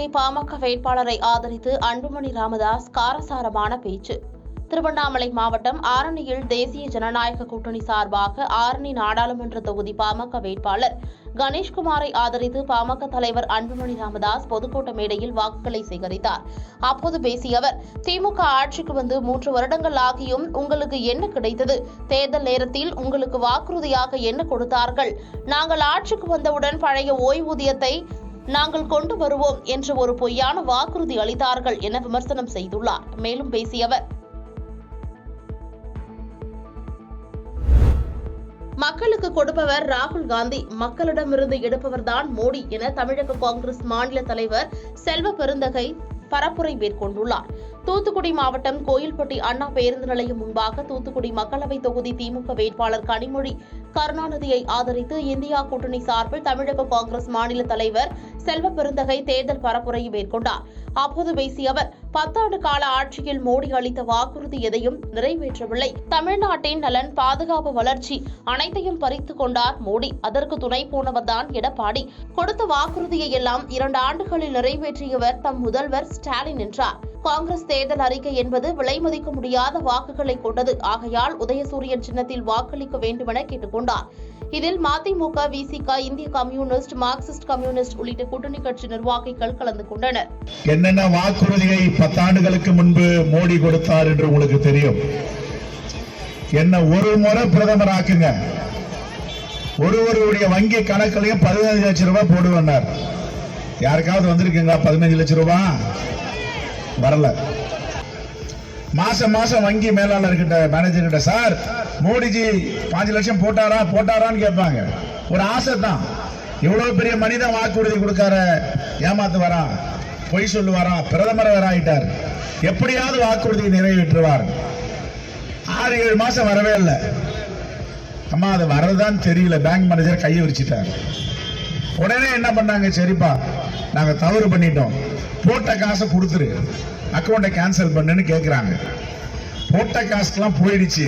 தூத்துக்குடி பாமக வேட்பாளரை ஆதரித்து அன்புமணி ராமதாஸ் காரசாரமான பேச்சு. திருவண்ணாமலை மாவட்டம் ஆரணியில் தேசிய ஜனநாயக கூட்டணி சார்பாக ஆரணி நாடாளுமன்ற தொகுதி பாமக வேட்பாளர் கணேஷ்குமாரை ஆதரித்து பாமக தலைவர் அன்புமணி ராமதாஸ் பொதுக்கூட்ட மேடையில் வாக்குகளை சேகரித்தார். அப்போது பேசிய அவர், திமுக ஆட்சிக்கு வந்து 3 வருடங்கள் ஆகியும் உங்களுக்கு என்ன கிடைத்தது? தேர்தல் நேரத்தில் உங்களுக்கு வாக்குறுதியாக என்ன கொடுத்தார்கள்? நாங்கள் ஆட்சிக்கு வந்தவுடன் பழைய ஓய்வூதியத்தை நாங்கள் கொண்டு வருவோம் என்று ஒரு பொய்யான வாக்குறுதி அளித்தார்கள் என விமர்சனம் செய்துள்ளார். மேலும் பேசிய அவர், மக்களுக்கு கொடுப்பவர் ராகுல் காந்தி, மக்களிடமிருந்து எடுப்பவர்தான் மோடி என தமிழக காங்கிரஸ் மாநில தலைவர் செல்வ பெருந்தகை பரப்புரை மேற்கொண்டுள்ளார். தூத்துக்குடி மாவட்டம் கோயில்பட்டி அண்ணா பேருந்து நிலையம் முன்பாக தூத்துக்குடி மக்களவை தொகுதி திமுக வேட்பாளர் கனிமொழி கருணாநிதியை ஆதரித்து இந்தியா கூட்டணி சார்பில் தமிழக காங்கிரஸ் மாநில தலைவர் செல்வ பெருந்தகை தேர்தல் பரப்புரையை மேற்கொண்டார். அப்போது பேசிய அவர், 10 ஆண்டு கால ஆட்சியில் மோடி அளித்த வாக்குறுதி எதையும் நிறைவேற்றவில்லை. தமிழ்நாட்டின் நலன், பாதுகாப்பு, வளர்ச்சி அனைத்தையும் பறித்துக் கொண்டார் மோடி. அதற்கு துணை போனவர்தான் எடப்பாடி. கொடுத்த வாக்குறுதியை எல்லாம் 2 ஆண்டுகளில் நிறைவேற்றியவர் தம் முதல்வர் ஸ்டாலின் என்றார். காங்கிரஸ் தேர்தல் அறிக்கை என்பது விலை மதிக்க முடியாத வாக்குகளை கொண்டது. ஆகையால் உதயசூரியன் சின்னத்தில் வாக்களிக்க வேண்டுமென கேட்டுக் கொண்டார். இதில் மதிமுக, விசிக, இந்திய கம்யூனிஸ்ட், மார்க்சிஸ்ட் கம்யூனிஸ்ட் உள்ளிட்ட கூட்டணி கட்சி நிர்வாகிகள் கலந்து கொண்டனர். என்னென்ன வாக்குறுதியை 10 ஆண்டுகளுக்கு முன்பு மோடி கொடுத்தார் என்று உங்களுக்கு தெரியும். என்ன ஒரு முறை பிரதமர் ஆக்குங்க, ஒருவருடைய வங்கி கணக்கிலையும் 15 லட்சம் ரூபாய் போடுவார். யாருக்காவது வந்திருக்குங்களா 15 லட்சம் ரூபாய்? வரல. மாசம் மாசம் வங்கி மேலாளர் கிட்ட, மேனேஜர் கிட்ட, சார் மோடிஜி 5 லட்சம் போட்டாரான்னு கேட்பாங்க. ஒரு ஆசை தான். இவ்வளவு பெரிய மனிதன் வாக்குறுதி கொடுக்கார, ஏமாத்து வரா, பொய் சொல்லுவாரா, பிரதமர் வேற ஆயிட்டார், எப்படியாவது வாக்குறுதியை நிறைவேற்றுவார். 6-7 மாசம் வரவே இல்லை. அம்மா அது வரதான் தெரியல, பேங்க் மேனேஜர் கையை விரிச்சிட்டார். உடனே என்ன பண்ணாங்க, சரிப்பா நாங்க தவறு பண்ணிட்டோம், போட்ட காசை கொடுத்துரு, அக்கௌண்ட்டை கேன்சல் பண்ணுன்னு கேட்கிறாங்க. போட்ட காசுலாம் போயிடுச்சு.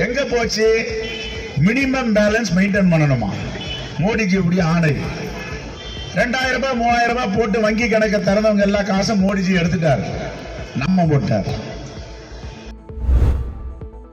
எங்க போச்சு? மினிமம் பேலன்ஸ் மெயின்டைன் பண்ணணுமா. மோடிஜி இப்படி ஆணை 2000 ரூபாய் 3000 ரூபாய் போட்டு வங்கி கணக்கை திறந்தவங்க எல்லா காசும் மோடிஜி எடுத்துட்டார், நம்ம போட்டார்.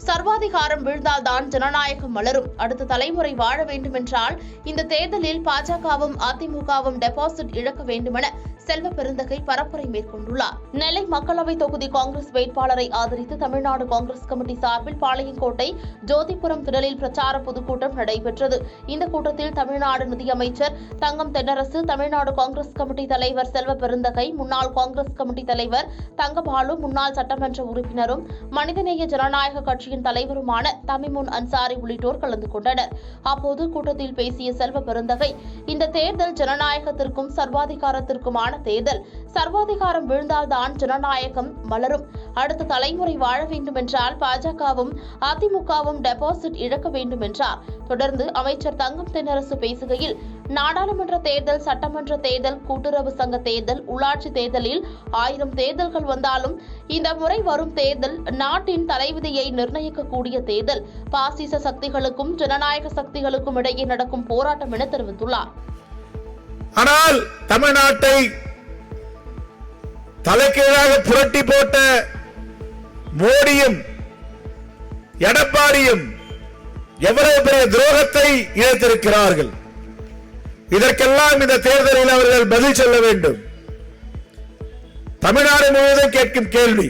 சர்வாதிகாரம் வீழ்ந்தால்தான் ஜனநாயகம் மலரும். அடுத்த தலைமுறை வாழ வேண்டுமென்றால் இந்த தேர்தலில் பாஜகவும் அதிமுகவும் டெபாசிட் இழக்க வேண்டுமென செல்வ பெருந்தகை பரப்புரை மேற்கொண்டுள்ளார். நெல்லை மக்களவை தொகுதி காங்கிரஸ் வேட்பாளரை ஆதரித்து தமிழ்நாடு காங்கிரஸ் கமிட்டி சார்பில் பாளையங்கோட்டை ஜோதிபுரம் திடலில் பிரச்சார பொதுக்கூட்டம் நடைபெற்றது. இந்த கூட்டத்தில் தமிழ்நாடு நிதியமைச்சர் தங்கம் தென்னரசு, தமிழ்நாடு காங்கிரஸ் கமிட்டி தலைவர் செல்வ பெருந்தகை, முன்னாள் காங்கிரஸ் கமிட்டி தலைவர் தங்கபாலு, முன்னாள் சட்டமன்ற உறுப்பினரும் மனிதநேய ஜனநாயக கட்சியின் தலைவருமான தமிமுன் அன்சாரி உள்ளிட்டோர் கலந்து கொண்டனர். அப்போது கூட்டத்தில் பேசிய செல்வ பெருந்தகை, இந்த தேர்தல் ஜனநாயகத்திற்கும் சர்வாதிகாரத்திற்குமான தேர்தல். சர்வாதிகாரம் வீழ்ந்தால்தான் ஜனநாயகம் மலரும். அடுத்த தலைமுறை வாழ வேண்டும் என்றால் பாஜகவும் அதிமுகவும் டெபாசிட் இழக்க வேண்டும் என்றார். தொடர்ந்து அமைச்சர் தங்கம் தென்னரசு பேசுகையில், நாடாளுமன்ற தேர்தல், சட்டமன்ற தேர்தல், கூட்டுறவு சங்க தேர்தல், உள்ளாட்சி தேர்தலில் 1000 தேர்தல்கள் வந்தாலும் இந்த முறை வரும் தேர்தல் நாட்டின் தலைவிதியை நிர்ணயிக்கக்கூடிய தேர்தல். பாசிச சக்திகளுக்கும் ஜனநாயக சக்திகளுக்கும் இடையே நடக்கும் போராட்டம் என தெரிவித்துள்ளார். ஆனால் தமிழ்நாட்டை தலைகீழாக புரட்டி போட்ட மோடியும் எடப்பாடியும் எவ்வளவு பெரிய துரோகத்தை இழைத்திருக்கிறார்கள். இதற்கெல்லாம் இந்த தேர்தலில் அவர்கள் பதில் சொல்ல வேண்டும். தமிழ்நாடு முழுவதும் கேட்கும் கேள்வி,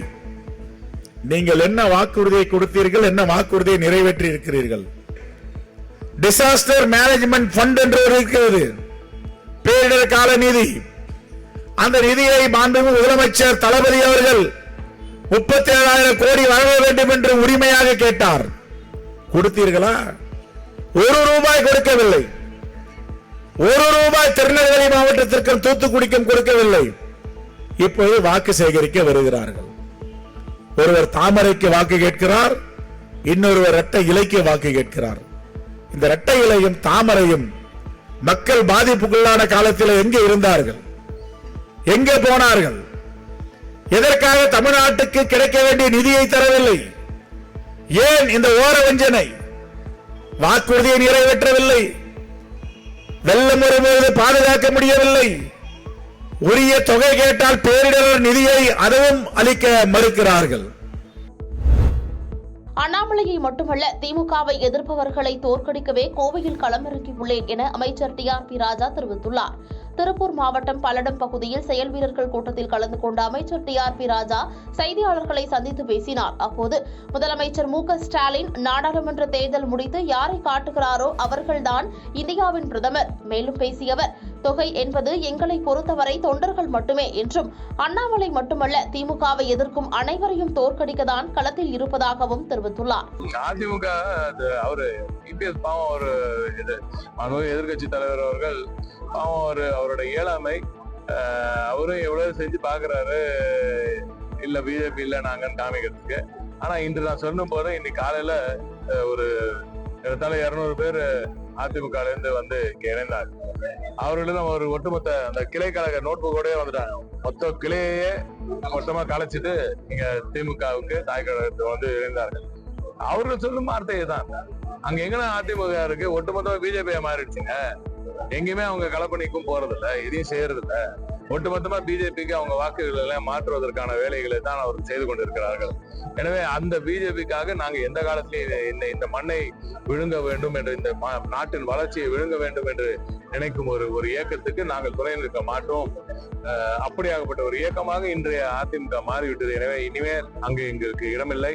நீங்கள் என்ன வாக்குறுதியை கொடுத்தீர்கள், என்ன வாக்குறுதியை நிறைவேற்றி இருக்கிறீர்கள்? டிசாஸ்டர் மேனேஜ்மெண்ட் ஃபண்ட் என்று இருக்கிறது, பேரிடர் கால நிதி. அந்த நிதியை மாண்புமிகு முதலமைச்சர் தளபதி அவர்கள் 37,000 கோடி வழங்க வேண்டும் என்று உரிமையாக கேட்டார். கொடுத்தீர்களா? 1 ரூபாய் கொடுக்கவில்லை. 1 ரூபாய் திருநெல்வேலி மாவட்டத்திற்கும் தூத்துக்குடிக்கும் கொடுக்கவில்லை. இப்போது வாக்கு சேகரிக்க வருகிறார்கள். ஒருவர் தாமரைக்கு வாக்கு கேட்கிறார், இன்னொருவர் இரட்டை இலைக்கு வாக்கு கேட்கிறார். இந்த இரட்டை இலையும் தாமரையும் மக்கள் பாதிப்புக்குள்ளான காலத்தில் எங்கே இருந்தார்கள்? எங்கே போனார்கள்? எதற்காக தமிழ்நாட்டுக்கு கிடைக்க வேண்டிய நிதியை தரவில்லை? ஏன் இந்த ஓர வஞ்சனை? வாக்குறுதியை நிறைவேற்றவில்லை. வெள்ளம் வரும்போது பாதுகாக்க முடியவில்லை. உரிய தொகை கேட்டால் பேரிடர் நிதியை அதுவும் அளிக்க மறுக்கிறார்கள். அண்ணாமலையை மட்டுமல்ல, திமுகவை எதிர்ப்பவர்களை தோற்கடிக்கவே கோவையில் களமிறங்கியுள்ளேன் என அமைச்சர் டிஆர்பி ராஜா தெரிவித்துள்ளார். திருப்பூர் மாவட்டம் பல்லடம் பகுதியில் செயல் வீரர்கள் கூட்டத்தில் கலந்து கொண்ட அமைச்சர் டிஆர்பி ராஜா செய்தியாளர்களை சந்தித்து பேசினார். அப்போது முதலமைச்சர் மு.க.ஸ்டாலின் நாடாளுமன்ற தேர்தல் முடித்து யாரை காட்டுகிறாரோ அவர்கள்தான் இந்தியாவின் பிரதமர். மேலும் பேசிய அவர், தொகை என்பது எங்களை பொறுத்தவரை தொண்டர்கள் மட்டுமே என்றும், அண்ணாமலை மட்டுமல்ல, திமுகவை எதிர்க்கும் அனைவரையும் தோற்கடிக்கத்தான் களத்தில் இருப்பதாகவும் தெரிவித்துள்ளார். அதிமுக அவரு இபிஎஸ் பாவம், ஒரு எதிர்கட்சி தலைவர் அவர்கள் பாவம், அவரோட இயலாமை, அவரும் எவ்வளவு செஞ்சு பாக்குறாரு, இல்ல பிஜேபி இல்ல நாங்கன்னு காமிக்கிறதுக்கு. ஆனா இன்று நான் சொன்ன போது இன்னைக்கு காலையில ஒரு 200 பேர் அதிமுக இருந்து வந்து இங்க இணைந்தார். அவர்களும் ஒரு ஒட்டுமொத்த அந்த கிளை கழக நோட்புக்கோடய வந்துட்டாங்க. மொத்த கிளையே மொத்தமா கலைச்சிட்டு இங்க திமுகவுக்கு தாய் கழகத்தை வந்து இணைந்தார்கள். அவர்கள் சொல்லும் வார்த்தையை தான். அங்க எங்கன்னா அதிமுக இருக்கு, ஒட்டுமொத்தமா பிஜேபியா மாறிடுச்சுங்க. எங்கேயுமே அவங்க களப்பணிக்கும் போறது இல்ல, எதையும் செய்யறது இல்ல. ஒட்டுமொத்தமா பிஜேபிக்கு அவங்க வாக்குகள் எல்லாம் மாற்றுவதற்கான வேலைகளை தான் அவர்கள் செய்து கொண்டிருக்கிறார்கள். எனவே அந்த பிஜேபிக்காக நாங்க எந்த காலத்திலையும் இந்த மண்ணை விழுங்க வேண்டும் என்று, இந்த நாட்டின் வளர்ச்சியை விழுங்க வேண்டும் என்று நினைக்கும் ஒரு இயக்கத்துக்கு நாங்கள் துணை நிற்க மாட்டோம். அப்படியாகப்பட்ட ஒரு இயக்கமாக இன்றைய அதிமுக மாறிவிட்டது. எனவே இனிமேல் அங்கு எங்களுக்கு இடமில்லை.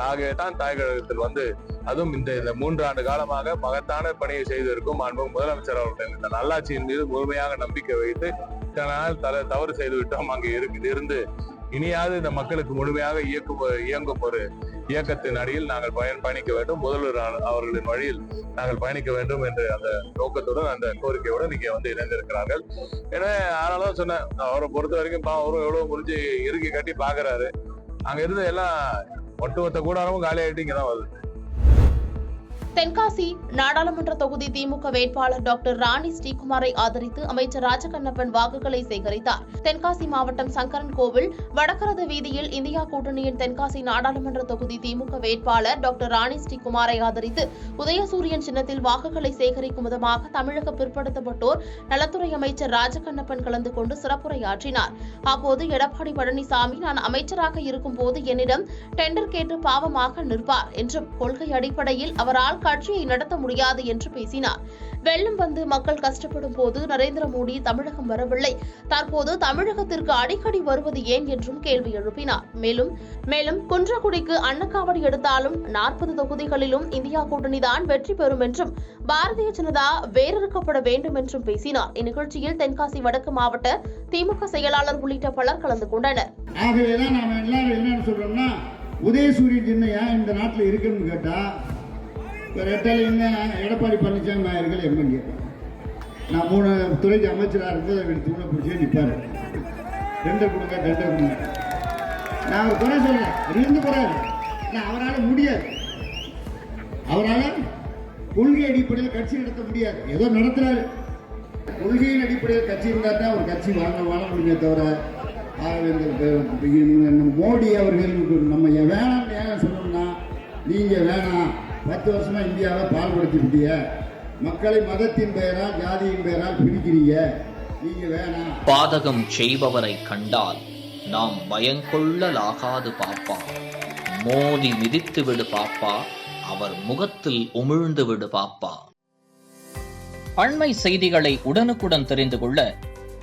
ஆகவே தான் தாய் கழகத்தில் வந்து, அதுவும் இந்த 3 ஆண்டு காலமாக மகத்தான பணியை செய்திருக்கும் அன்பு முதலமைச்சர் அவர்கள் இந்த நல்லாட்சியின் மீது முழுமையாக நம்பிக்கை வைத்து தவறு செய்து விட்டோம். அங்கு இருந்து இனியாவது இந்த மக்களுக்கு முழுமையாக இயங்கும் ஒரு இயக்கத்தின் அடியில் நாங்கள் பயணிக்க வேண்டும், முதல்வர் அவர்களின் வழியில் நாங்கள் பயணிக்க வேண்டும் என்று அந்த நோக்கத்துடன், அந்த கோரிக்கையுடன் இங்கே வந்து இணைந்திருக்கிறார்கள். எனவே அதனாலதான் சொன்னேன், அவரை பொறுத்த வரைக்கும் அவரும் எவ்வளவு முடிஞ்சு இறுக்கி கட்டி பாக்குறாரு. அங்க இருந்து எல்லாம் ஒட்டுமொத்த கூடாரமும் காலியாயிட்டு இங்கதான் வருது. தென்காசி நாடாளுமன்ற தொகுதி திமுக வேட்பாளர் டாக்டர் ராணி ஸ்ரீகுமாரை ஆதரித்து அமைச்சர் ராஜகண்ணப்பன் வாக்குகளை சேகரித்தார். தென்காசி மாவட்டம் சங்கரன் கோவில் வடகரத வீதியில் இந்தியா கூட்டணியின் தென்காசி நாடாளுமன்ற தொகுதி திமுக வேட்பாளர் டாக்டர் ராணி ஸ்ரீகுமாரை ஆதரித்து உதயசூரியன் சின்னத்தில் வாக்குகளை சேகரிக்கும் விதமாக தமிழக பிற்படுத்தப்பட்டோர் நலத்துறை அமைச்சர் ராஜகண்ணப்பன் கலந்து கொண்டு சிறப்புரையாற்றினார். அப்போது எடப்பாடி பழனிசாமி, நான் அமைச்சராக இருக்கும் போது என்னிடம் டெண்டர் கேட்டு பாவமாக நிற்பார் என்றும், கொள்கை அடிப்படையில் அவரால் கட்சியை நடத்த முடியாது என்று பேசினார். வெள்ளம் வந்து மக்கள் கஷ்டப்படும் போது நரேந்திர மோடி தமிழகம் வரவில்லை, தற்போது தமிழகத்திற்கு அடிக்கடி வருவது ஏன் என்றும் கேள்வி எழுப்பினார். மேலும் குன்றக்குடிக்கு அன்னக்காவடி எடுத்தாலும் 40 தொகுதிகளிலும் இந்தியா கூட்டணிதான் வெற்றி பெறும் என்றும், பாரதிய ஜனதா வேறறுக்கப்பட வேண்டும் என்றும் பேசினார். இந்நிகழ்ச்சியில் தென்காசி வடக்கு மாவட்ட திமுக செயலாளர் உள்ளிட்ட பலர் கலந்து கொண்டனர். ஆகவேதான் நாம எல்லாரும் என்ன சொல்றோம்னா, உதயசூரியன் சின்னம் இந்த நாட்டில் இருக்குன்னு கேட்டா, எடப்பாடி பழனிசாமி நாயர்கள் எம்எல்ஏ, நான் 3 துறைக்கு அமைச்சராக இருக்கும்போது அவர் தூணை பிடிச்சே நிற்பாரு. டெண்டர் கொடுங்க. நான் அவர் குறை சொல்றேன், இருந்து போறாரு. அவரால் முடியாது, அவரால் கொள்கை அடிப்படையில் கட்சி நடத்த முடியாது. ஏதோ நடத்துறாரு, கொள்கையின் அடிப்படையில் கட்சி இருந்தா தான் ஒரு கட்சி வாழ முடியுமே தவிர, மோடி அவர்களுக்கு நம்ம வேணாம்னு ஏன் சொன்னோம்னா, நீங்க வேணாம், 10 வருஷமா இந்தியாவை பால்படுத்தி விட்டிய, மக்களை மதத்தின் பெயரால் ஜாதியின் பெயரால் பிரிக்கிறீங்க, நீங்க வேணாம். பாதகம் செய்பவரை கண்டால் நாம் பயங்கொள்ளலாகாது பாப்பா, மோதி மிதித்து விடு பாப்பா, அவர் முகத்தில் உமிழ்ந்து விடு பாப்பா. அண்மை செய்திகளை உடனுக்குடன் தெரிந்து கொள்ள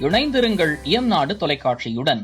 இணைந்திருங்கள் இயம்நாடு தொலைக்காட்சியுடன்.